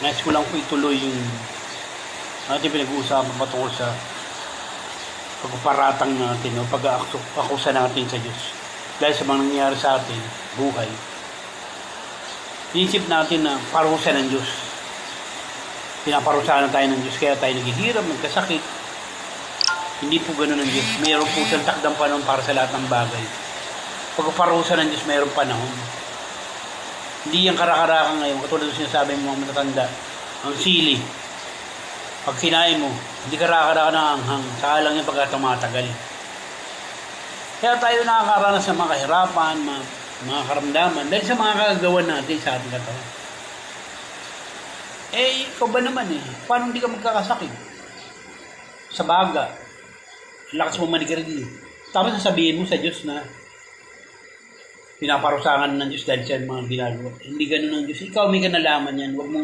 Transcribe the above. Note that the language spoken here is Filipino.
Nais ko lang po ituloy yung ating pinag-uusapan patungkol sa pagpaparatang natin o pag-akusa natin sa Diyos. Dahil sa mga nangyayari sa atin, buhay. Inisip natin na parusa ng Diyos. Pinaparusahan na tayo ng Diyos kaya tayo naghihirap, nagkasakit. Hindi po ganoon ng Diyos. Mayroon po siyang takdang panahon para sa lahat ng bagay. Pagpaparusa ng Diyos, mayroong panahon. Hindi yung karakarakan ngayon, katulad ng sinasabi mo mga matatanda, ang sili. Pag kinain mo, hindi karakarakan ng anghang, saka lang yung pagkatumatagal. Kaya tayo nakakaranas ng mga kahirapan, mga karamdaman, dahil sa mga kagagawan natin sa ating katawan. Ikaw ba naman paano hindi ka magkakasakit? Sa baga, lakas mo manigarilyo. Tapos sasabihin mo sa Diyos na pinaparusahan ng Diyos dahil sa mga ginagawa. Hindi ganun ang Diyos. Ikaw may kanalaman yan. Huwag mo